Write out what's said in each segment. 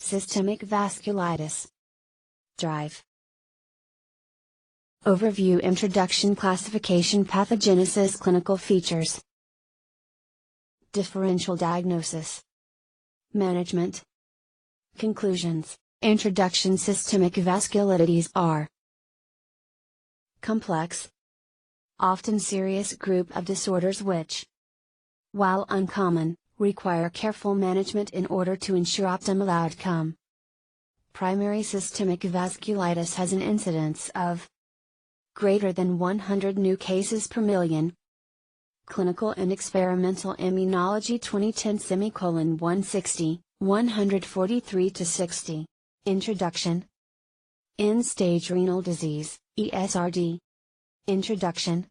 Systemic vasculitis. Drive. Overview, Introduction, Classification, Pathogenesis, Clinical Features, Differential Diagnosis, Management. Conclusions. Introduction. Systemic vasculitis are complex, often serious group of disorders which, while uncommon, require careful management in order to ensure optimal outcome. Primary systemic vasculitis has an incidence of greater than 100 new cases per million. Clinical and Experimental Immunology 2010:160, 143-60. Introduction. End-stage renal disease, ESRD. Introduction.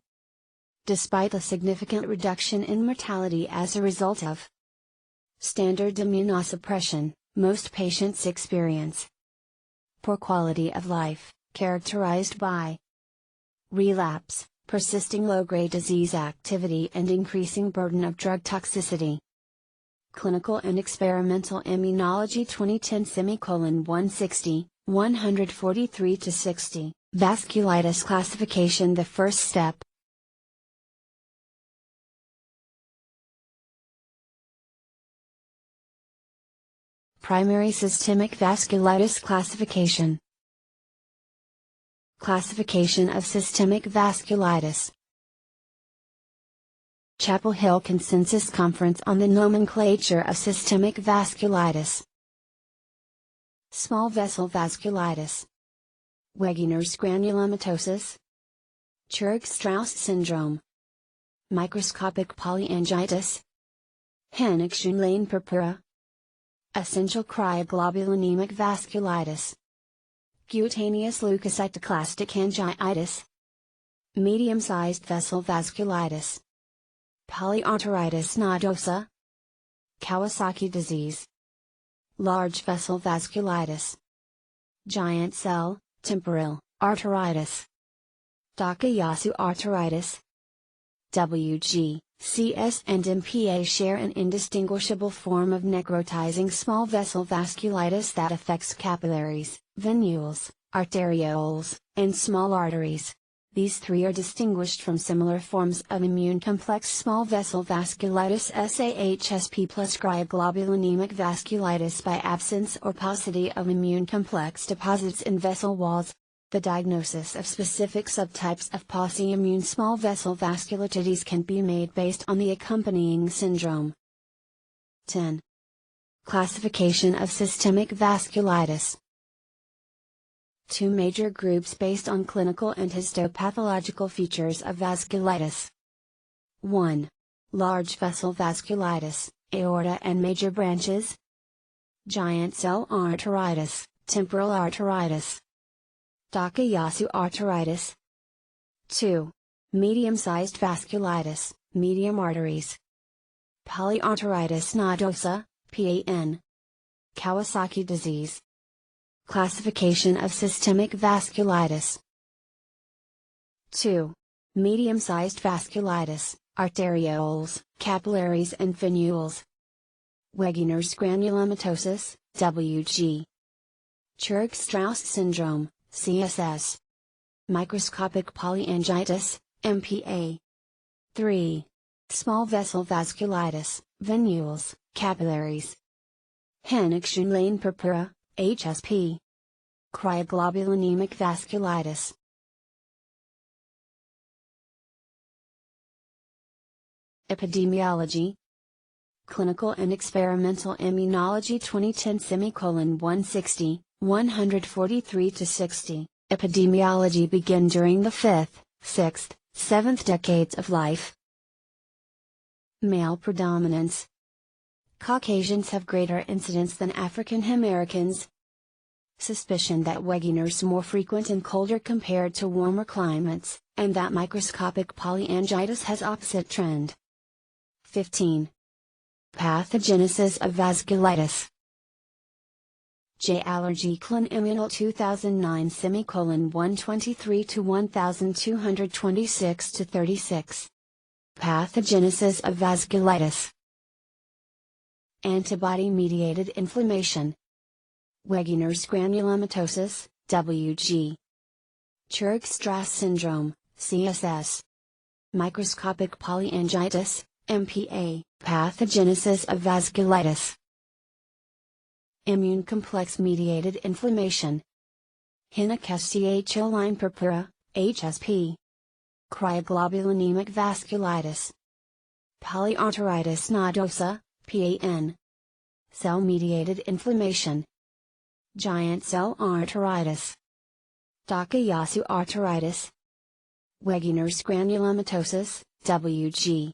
Despite a significant reduction in mortality as a result of standard immunosuppression, most patients experience poor quality of life, characterized by relapse, persisting low-grade disease activity and increasing burden of drug toxicity. Clinical and Experimental Immunology 2010:160, 143-60. Vasculitis classification. The first step. Primary systemic vasculitis classification. Classification of systemic vasculitis. Chapel Hill Consensus Conference on the Nomenclature of Systemic Vasculitis. Small vessel vasculitis. Wegener's granulomatosis. Churg-Strauss syndrome. Microscopic polyangiitis. Hennig-Schönlein purpura. Essential cryoglobulonemic vasculitis. Cutaneous leukocytoclastic angioitis. Medium-sized vessel vasculitis. Polyarteritis nodosa. Kawasaki disease. Large vessel vasculitis. Giant cell, temporal, arteritis. Takayasu arteritis. WG, CS and MPA share an indistinguishable form of necrotizing small vessel vasculitis that affects capillaries, venules, arterioles, and small arteries. These three are distinguished from similar forms of immune complex small vessel vasculitis SAHSP plus cryoglobulonemic vasculitis by absence or paucity of immune complex deposits in vessel walls. The diagnosis of specific subtypes of pauci-immune small vessel vasculitides can be made based on the accompanying syndrome. 10. Classification of systemic vasculitis. Two major groups based on clinical and histopathological features of vasculitis. 1. Large vessel vasculitis, aorta and major branches. Giant cell arteritis, temporal arteritis. Takayasu arteritis. 2. Medium-sized vasculitis, medium arteries. Polyarteritis nodosa, PAN. Kawasaki disease. Classification of systemic vasculitis. 2. Medium-sized vasculitis, arterioles, capillaries and venules. Wegener's granulomatosis, WG. Churg-Strauss syndrome, CSS. Microscopic polyangiitis, MPA. 3. Small vessel vasculitis, venules, capillaries. Hennig-Schönlein purpura, HSP. Cryoglobulonemic vasculitis. Epidemiology. Clinical and Experimental Immunology 2010:160, 143-60. Epidemiology begin during the 5th, 6th, 7th decades of life. Male predominance. Caucasians have greater incidence than African Americans. Suspicion that Wegener's more frequent in colder compared to warmer climates, and that microscopic polyangiitis has opposite trend. 15. Pathogenesis of vasculitis. J. Allergy Clan Immunol 2009-123-1226-36. Pathogenesis of vasculitis. Antibody-mediated inflammation. Wegener's granulomatosis, WG. Churg-Strauss syndrome, CSS. Microscopic polyangiitis, MPA, pathogenesis of vasculitis. Immune complex mediated inflammation. Hinocystine line purpura, HSP. Cryoglobulinemic vasculitis. Polyarteritis nodosa, PAN. Cell-mediated inflammation. Giant cell arteritis. Takayasu arteritis. Wegener's granulomatosis, WG.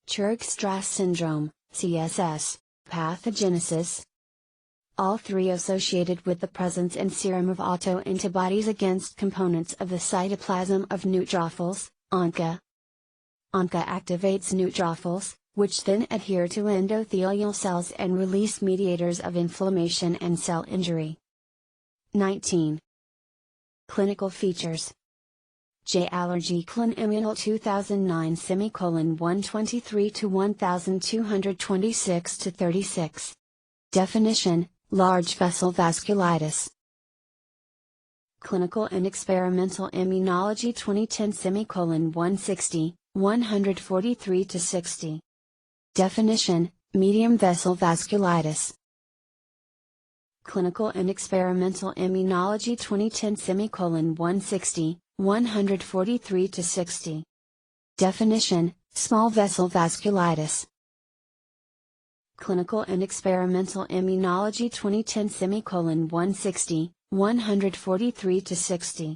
Churg-Strauss syndrome, CSS, pathogenesis. All three associated with the presence in serum of autoantibodies against components of the cytoplasm of neutrophils, ONCA. ONCA activates neutrophils, which then adhere to endothelial cells and release mediators of inflammation and cell injury. 19. Clinical features. J. Allergy Clon Immunol 2009 123 to 1226 to 36. Definition: large vessel vasculitis. Clinical and Experimental Immunology 2010 160, 143 to 60. Definition: medium vessel vasculitis. Clinical and Experimental Immunology 2010 160, 143 to 60. Definition: small vessel vasculitis. Clinical and Experimental Immunology 2010 160, 143 to 60.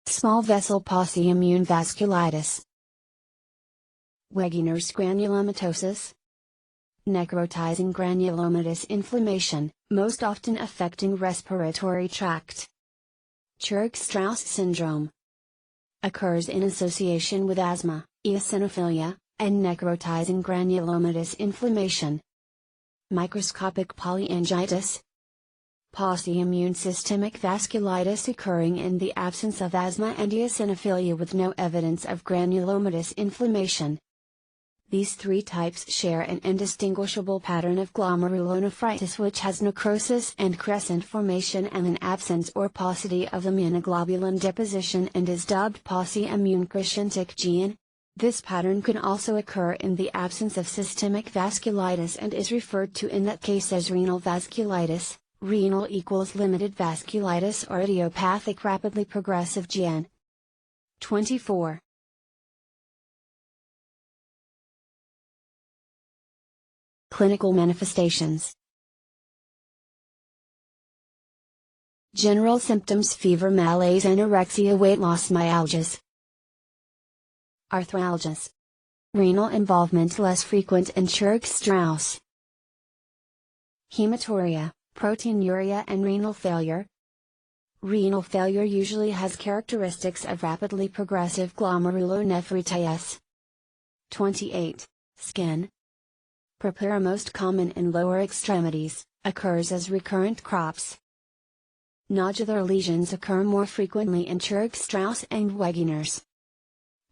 Small vessel pauciimmune vasculitis. Wegener's granulomatosis. Necrotizing granulomatous inflammation, most often affecting respiratory tract. Churg-Strauss syndrome. Occurs in association with asthma, eosinophilia, and necrotizing granulomatous inflammation. Microscopic polyangiitis. Pauciimmune systemic vasculitis occurring in the absence of asthma and eosinophilia with no evidence of granulomatous inflammation. These three types share an indistinguishable pattern of glomerulonephritis which has necrosis and crescent formation and an absence or paucity of immunoglobulin deposition and is dubbed pauciimmune crescentic gene. This pattern can also occur in the absence of systemic vasculitis and is referred to in that case as renal vasculitis. Renal equals limited vasculitis or idiopathic rapidly progressive GN. 24. Clinical manifestations. General symptoms: fever, malaise, anorexia, weight loss, myalgias. Arthralgias. Renal involvement less frequent in Churg-Strauss. Hematuria, proteinuria and renal failure. Renal failure usually has characteristics of rapidly progressive glomerulonephritis. 28. Skin. Purpura, most common in lower extremities, occurs as recurrent crops. Nodular lesions occur more frequently in Churg-Strauss and Wegener's.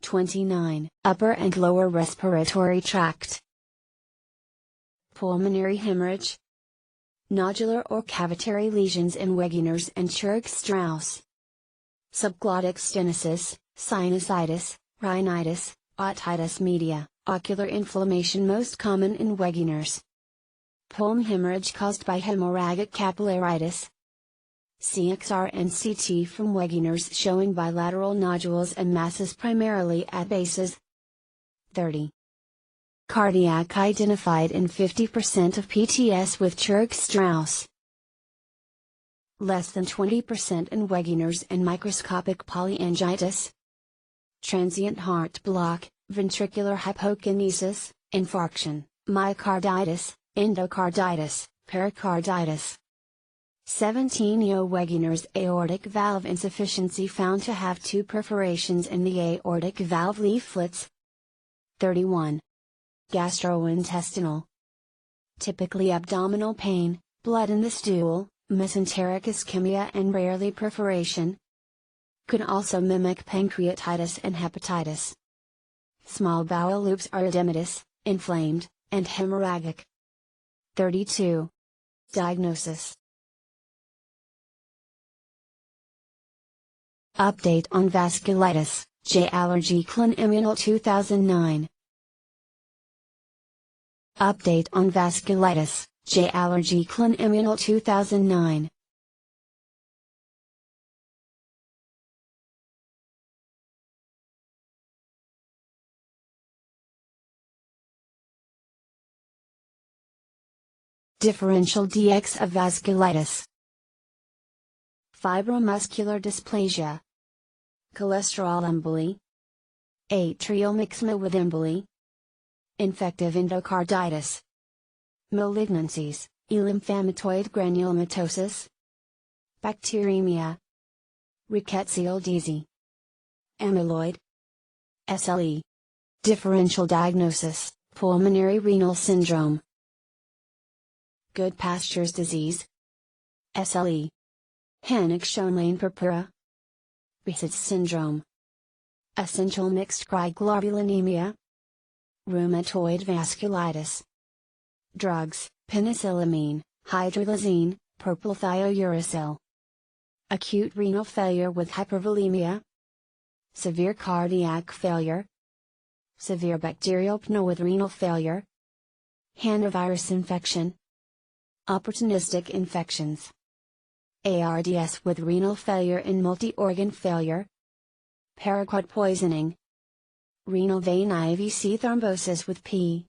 29. Upper and lower respiratory tract. Pulmonary hemorrhage. Nodular or cavitary lesions in Wegener's and Churg-Strauss. Subglottic stenosis, sinusitis, rhinitis, otitis media, ocular inflammation most common in Wegener's. Pulm hemorrhage caused by hemorrhagic capillaritis. CXR and CT from Wegener's showing bilateral nodules and masses primarily at bases. 30. Cardiac identified in 50% of PTS with Churg-Strauss. Less than 20% in Wegener's and microscopic polyangiitis. Transient heart block, ventricular hypokinesis, infarction, myocarditis, endocarditis, pericarditis. 17. Wegener's aortic valve insufficiency found to have 2 perforations in the aortic valve leaflets. 31. Gastrointestinal. Typically abdominal pain, blood in the stool, mesenteric ischemia and rarely perforation. Could also mimic pancreatitis and hepatitis. Small bowel loops are edematous, inflamed, and hemorrhagic. 32. Diagnosis. Update on vasculitis, J. Allergy Clan Immunol 2009. Update on vasculitis, J. Allergy Clan Immunol 2009. Differential DX of vasculitis. Fibromuscular dysplasia. Cholesterol emboli. Atrial myxoma with emboli. Infective endocarditis. Malignancies, lymphamatoid granulomatosis. Bacteremia. Rickettsial disease. Amyloid. SLE. Differential diagnosis, pulmonary renal syndrome. Goodpasture's disease. SLE. Hennig-Schönlein purpura. Behçet's syndrome. Essential mixed cryoglobulinemia. Rheumatoid vasculitis. Drugs, penicillamine, hydralazine, propylthiouracil. Acute renal failure with hypervolemia. Severe cardiac failure. Severe bacterial pneumonia with renal failure. Hantavirus infection. Opportunistic infections. ARDS with renal failure and multi-organ failure. Paraquat poisoning. Renal vein IVC thrombosis with P.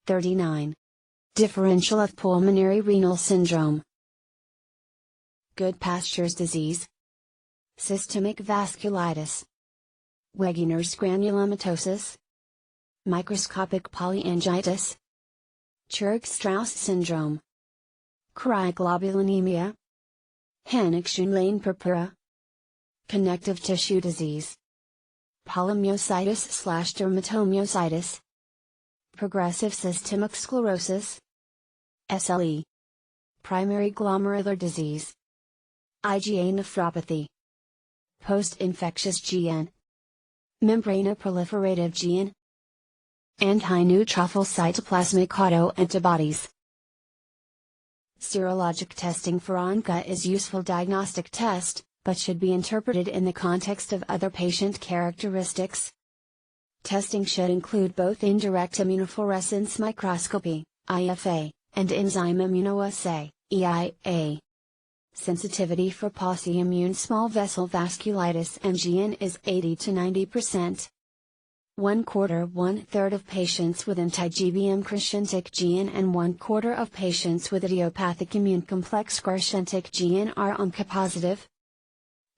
39. Differential of pulmonary renal syndrome. Goodpasture's disease. Systemic vasculitis. Wegener's granulomatosis. Microscopic polyangiitis. Churg-Strauss syndrome. Cryoglobulinemia. Hennig-Schönlein purpura. Connective tissue disease. Polymyositis/dermatomyositis. Progressive systemic sclerosis. SLE. Primary glomerular disease. IgA nephropathy. Post-infectious GN. Membranoproliferative GN. Anti-neutrophil cytoplasmic autoantibodies. Serologic testing for ONCA is useful diagnostic test, but should be interpreted in the context of other patient characteristics. Testing should include both indirect immunofluorescence microscopy, IFA, and enzyme immunoassay, EIA. Sensitivity for post-immune small vessel vasculitis and GN is 80 to 90%. 1/4 of patients with anti-GBM crescentic GN and 1/4 of patients with idiopathic immune complex crescentic GN are ONCA positive.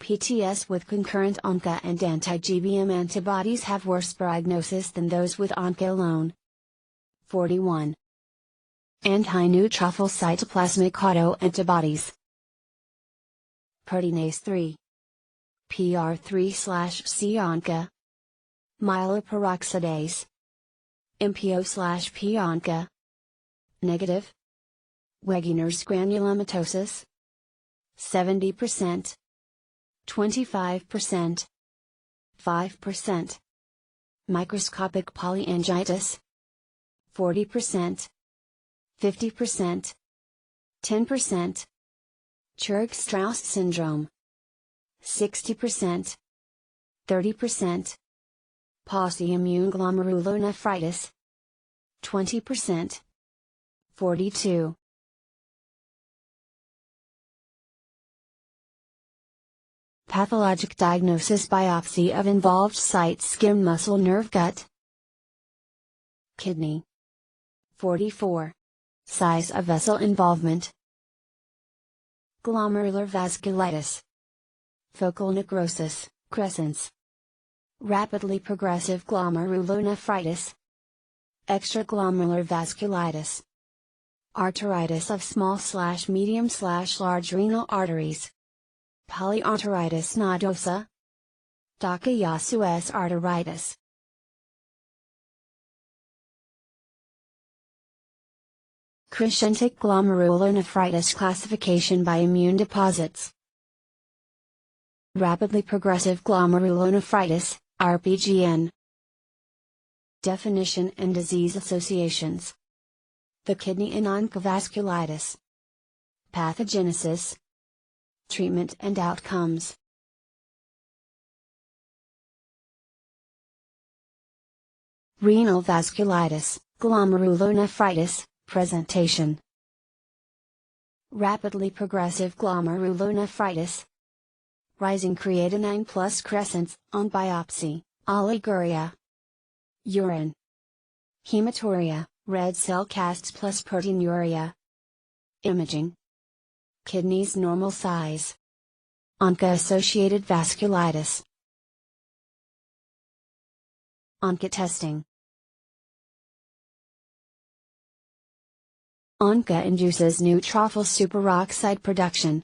PTS with concurrent ONCA and anti-GBM antibodies have worse prognosis than those with ONCA alone. 41. Anti-neutrophil cytoplasmic autoantibodies. Proteinase 3. PR3/C ONCA. Myeloperoxidase. MPO/P ONCA. Negative. Wegener's granulomatosis. 70%. 25%. 5%. Microscopic polyangiitis. 40%. 50%. 10%. Churg-Strauss syndrome. 60%. 30%. Post-immune glomerulonephritis. 20%. 42. Pathologic diagnosis biopsy of involved site skin muscle nerve gut. Kidney. 44. Size of vessel involvement. Glomerular vasculitis. Focal necrosis, crescents. Rapidly progressive glomerulonephritis. Extraglomerular vasculitis. Arteritis of small/medium/large renal arteries. Polyarteritis nodosa. Takayasu arteritis. Crescentic glomerulonephritis classification by immune deposits. Rapidly progressive glomerulonephritis, RPGN. Definition and disease associations. The kidney in oncovasculitis. Pathogenesis. Treatment and outcomes. Renal vasculitis, glomerulonephritis, presentation. Rapidly progressive glomerulonephritis. Rising creatinine plus crescents, on biopsy, oliguria. Urine. Hematuria, red cell casts plus proteinuria. Imaging. Kidneys normal size. Onca-associated vasculitis. Onca testing. Onca induces neutrophil superoxide production.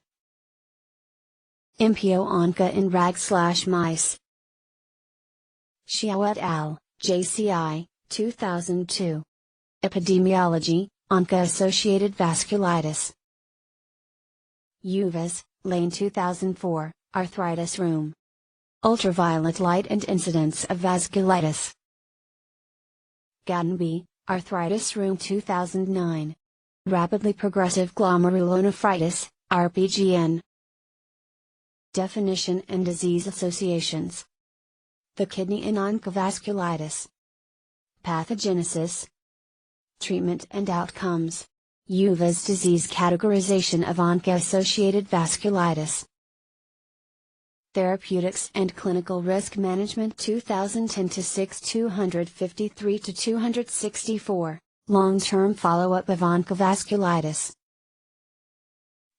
MPO Onca in rag/mice. Xiao et al., JCI, 2002. Epidemiology, Onca-associated vasculitis. Uvas, Lane 2004, Arthritis Room. Ultraviolet light and incidence of vasculitis. Gadenby, Arthritis Room 2009. Rapidly progressive glomerulonephritis, RPGN. Definition and disease associations. The kidney in oncovasculitis. Pathogenesis. Treatment and outcomes. Uvas disease categorization of onca-associated vasculitis. Therapeutics and Clinical Risk Management 2010-6 253-264, Long-Term Follow-up of Oncovasculitis.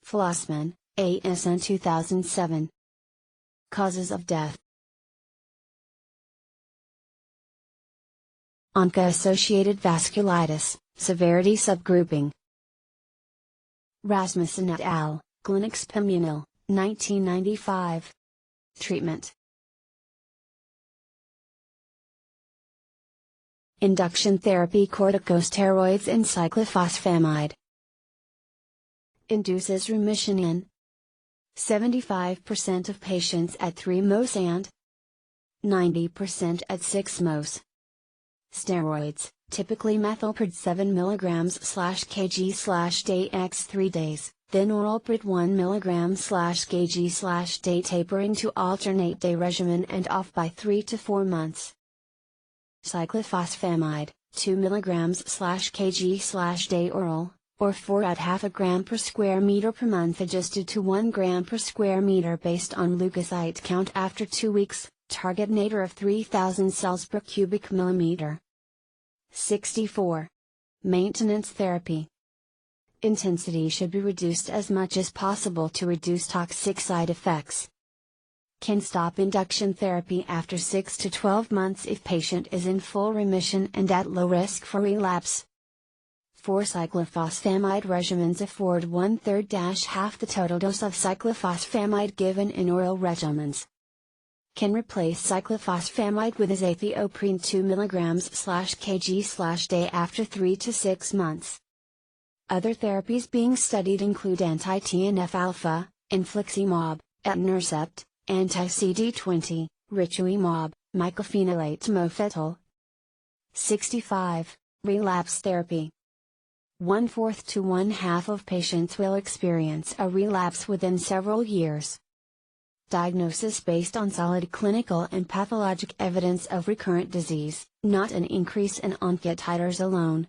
Flossman, ASN 2007. Causes of death. Onca-associated vasculitis, severity subgrouping. Rasmussen et al., Clinics Pimunil, 1995. Treatment. Induction therapy corticosteroids and cyclophosphamide. Induces remission in 75% of patients at 3 mos and 90% at 6 mos. Steroids, typically methylpred 7 mg/kg/day x 3 days, then oralpred 1 mg/kg/day tapering to alternate day regimen and off by 3 to 4 months. Cyclophosphamide, 2 mg/kg/day oral, or 4 at half a gram per square meter per month adjusted to 1 gram per square meter based on leukocyte count after 2 weeks, target nadir of 3000 cells per cubic millimeter. 64. Maintenance therapy. Intensity should be reduced as much as possible to reduce toxic side effects. Can stop induction therapy after 6 to 12 months if patient is in full remission and at low risk for relapse. 4 cyclophosphamide regimens afford 1/3 half the total dose of cyclophosphamide given in oral regimens. Can replace cyclophosphamide with azathioprine 2 mg/kg/day after 3 to 6 months. Other therapies being studied include anti-TNF-alpha, infliximab, etanercept, anti-CD20, rituximab, mycophenolate mofetil. 65. Relapse therapy. 1/4 to 1/2 of patients will experience a relapse within several years. Diagnosis based on solid clinical and pathologic evidence of recurrent disease, not an increase in ONCA titers alone.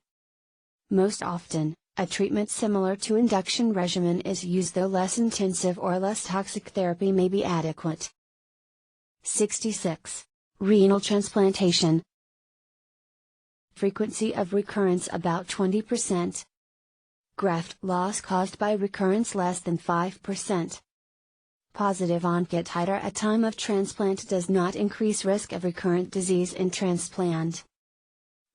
Most often, a treatment similar to induction regimen is used, though less intensive or less toxic therapy may be adequate. 66. Renal transplantation. Frequency of recurrence about 20%. Graft loss caused by recurrence less than 5%. Positive ONCA titer at time of transplant does not increase risk of recurrent disease in transplant.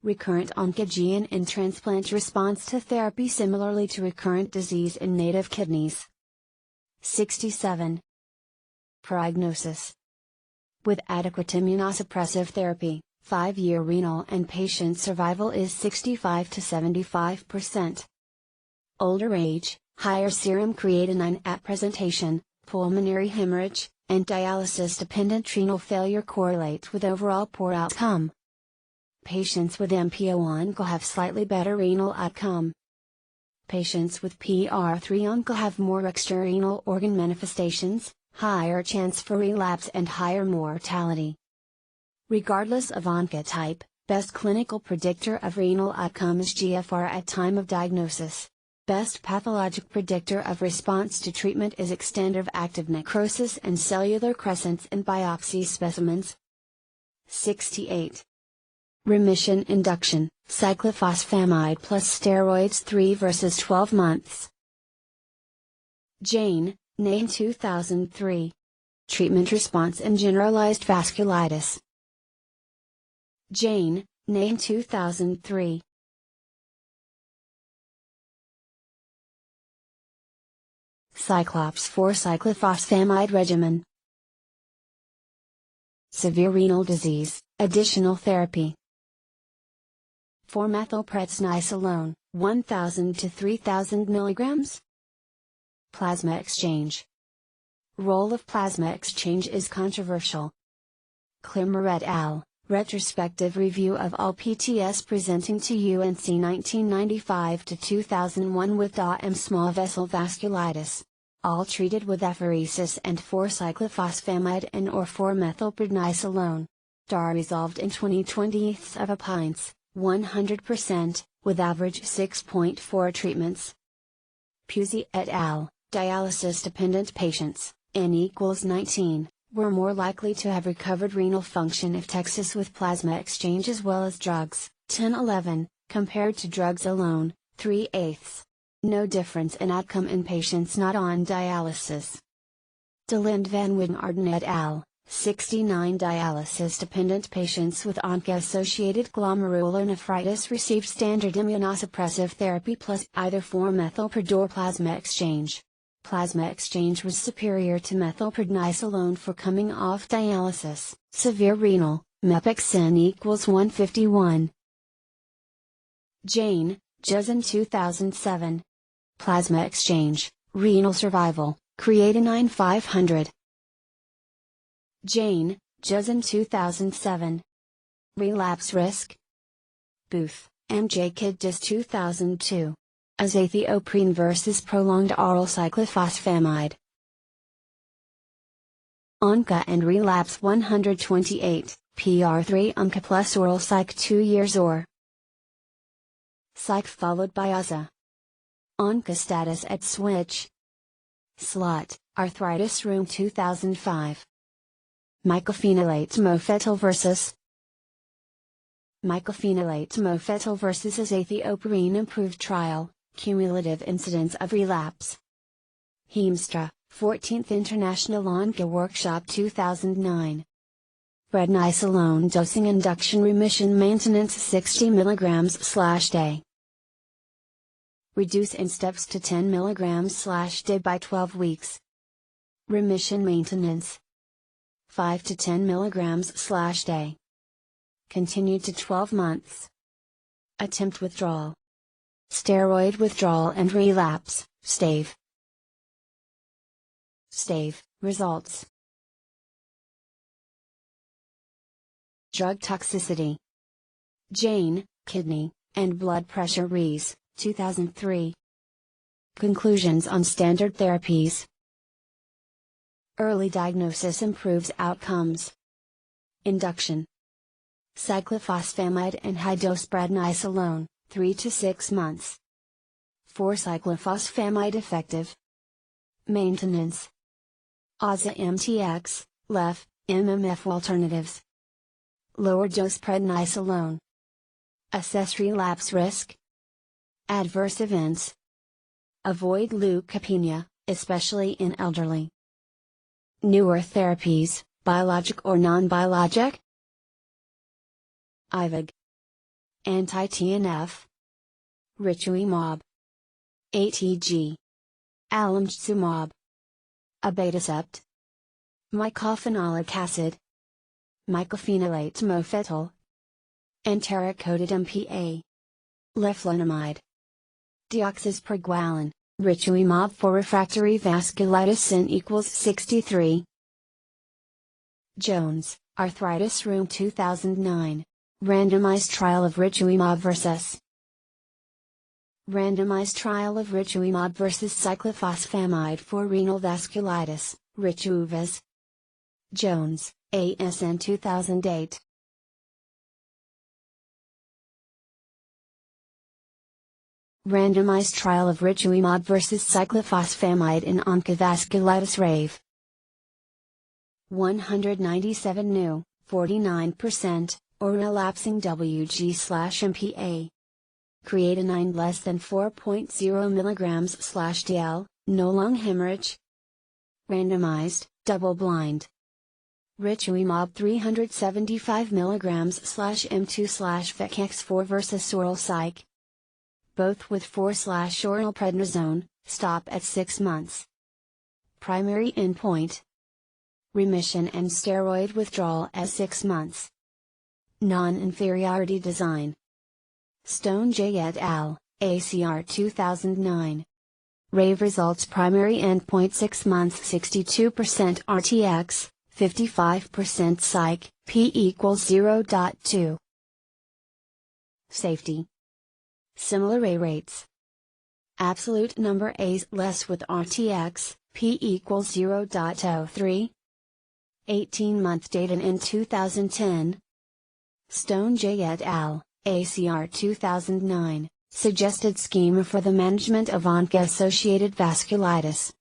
Recurrent oncogene in transplant response to therapy similarly to recurrent disease in native kidneys. 67. Prognosis. With adequate immunosuppressive therapy, 5-year renal and patient survival is 65 to 75%. Older age, higher serum creatinine at presentation, pulmonary hemorrhage, and dialysis-dependent renal failure correlate with overall poor outcome. Patients with MPO-ONCA have slightly better renal outcome. Patients with PR3-ONCA have more extrarenal organ manifestations, higher chance for relapse and higher mortality. Regardless of ONCA type, Best clinical predictor of renal outcome is GFR at time of diagnosis. Best pathologic predictor of response to treatment is extent of active necrosis and cellular crescents in biopsy specimens. 68. Remission induction, cyclophosphamide plus steroids 3 versus 12 months. Jane, Nain 2003. Treatment response in generalized vasculitis. Jane, Nain 2003. Cyclops 4 cyclophosphamide regimen. Severe renal disease, additional therapy. 4-methylprednisolone, 1000 to 3000 mg. Plasma exchange. Role of plasma exchange is controversial. Klimmer et al., retrospective review of all PTS presenting to UNC 1995 to 2001 with DA-M small vessel vasculitis. All treated with apheresis and 4-cyclophosphamide and or 4-methylprednisolone. DAR resolved in 20/20ths of a pints, 100%, with average 6.4 treatments. Pusey et al., dialysis-dependent patients, N equals 19, were more likely to have recovered renal function if Texas with plasma exchange as well as drugs, 10/11, compared to drugs alone, 3/8. No difference in outcome in patients not on dialysis. De Lind van Wijnarden et al., 69 dialysis-dependent patients with ONCA-associated glomerulonephritis received standard immunosuppressive therapy plus either 4-methylpred or plasma exchange. Plasma exchange was superior to methylprednisolone for coming off dialysis. Severe renal, MEPEX N equals 151. Jane, Jezin 2007. Plasma exchange, renal survival, creatinine 500. Jane, Jezin 2007. Relapse risk. Booth, M.J. Kiddis 2002. Azathioprine versus prolonged oral cyclophosphamide. ONCA and relapse 128, PR3 ONCA plus oral psych 2 years or psych followed by AZA. ONCA status at switch. Slot, Arthritis Room 2005. Mycophenolate mofetil versus Mycophenolate mofetil versus azathioprine improved trial, cumulative incidence of relapse. Heemstra, 14th International ONCA Workshop 2009. Prednisolone dosing induction remission maintenance 60 mg/day. Reduce in steps to 10 mg/day by 12 weeks. Remission maintenance 5 to 10 mg/day. Continue to 12 months. Attempt withdrawal. Steroid withdrawal and relapse, stave. Stave, results. Drug toxicity. Jane, kidney, and blood pressure Rees, 2003. Conclusions on standard therapies. Early diagnosis improves outcomes. Induction. Cyclophosphamide and high-dose prednisolone, 3 to 6 months. 4-cyclophosphamide effective. Maintenance. AZA MTX, LEF, MMF alternatives. Lower dose prednisolone. Assess relapse risk. Adverse events. Avoid leukopenia, especially in elderly. Newer therapies, biologic or non-biologic. IVIG. Anti-TNF. Rituximab. ATG. Alemtuzumab. Abatacept. Mycophenolic acid. Mycophenolate mofetil. Enteric-coated MPA. Leflunomide. Deoxyprogualin, rituximab for refractory vasculitis N equals 63. Jones, Arthritis Room 2009. Randomized trial of rituximab versus Randomized trial of rituximab versus cyclophosphamide for renal vasculitis, Rituximab. Jones, ASN 2008. Randomized trial of rituximab versus cyclophosphamide in oncovasculitis RAVE. 197 new, 49%, or relapsing WG/MPA. Creatinine less than 4.0 mg/dl, no lung hemorrhage. Randomized, double-blind. Rituximab 375 mg/m2/VECX4 versus oral psych. Both with 4/oral prednisone, stop at 6 months. Primary endpoint: remission and steroid withdrawal at 6 months. Non-inferiority design. Stone J. et al., ACR 2009. RAVE results primary endpoint 6 months 62% RTX, 55% psych, p equals 0.2. Safety. Similar A rates. Absolute number A's less with RTX, p equals 0.03. 18-month data in 2010. Stone J. et al., ACR 2009, suggested schema for the management of onco-associated vasculitis.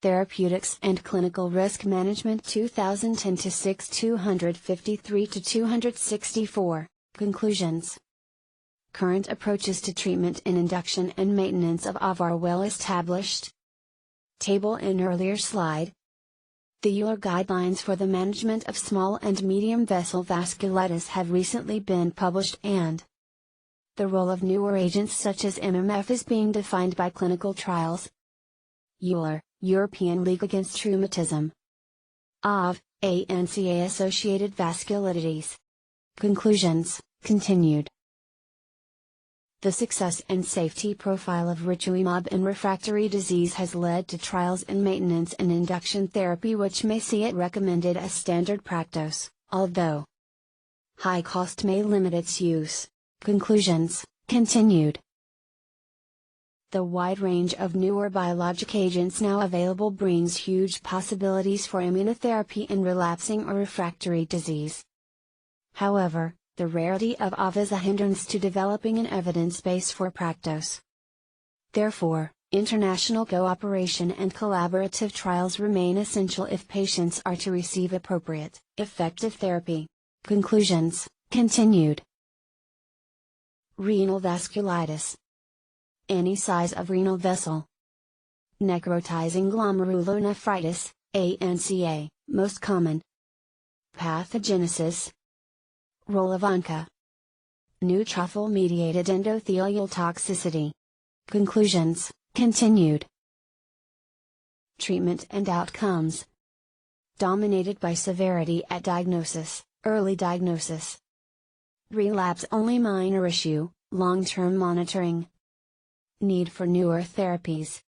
Therapeutics and Clinical Risk Management 2010-6 253-264, Conclusions. Current approaches to treatment in induction and maintenance of AV are well established. Table in earlier slide. The EULAR guidelines for the management of small and medium vessel vasculitis have recently been published, and the role of newer agents such as MMF is being defined by clinical trials. EULAR, European League Against Rheumatism. AV, ANCA-associated vasculitides. Conclusions, continued. The success and safety profile of rituximab in refractory disease has led to trials in maintenance and induction therapy which may see it recommended as standard practice, although high cost may limit its use. Conclusions, continued. The wide range of newer biologic agents now available brings huge possibilities for immunotherapy in relapsing or refractory disease. However, the rarity of AV is a hindrance to developing an evidence base for practice. Therefore, international cooperation and collaborative trials remain essential if patients are to receive appropriate, effective therapy. Conclusions, continued. Renal vasculitis. Any size of renal vessel. Necrotizing glomerulonephritis, ANCA, most common. Pathogenesis. Role of onca. Neutrophil-mediated endothelial toxicity. Conclusions, continued. Treatment and outcomes. Dominated by severity at diagnosis, early diagnosis. Relapse only minor issue, long-term monitoring. Need for newer therapies.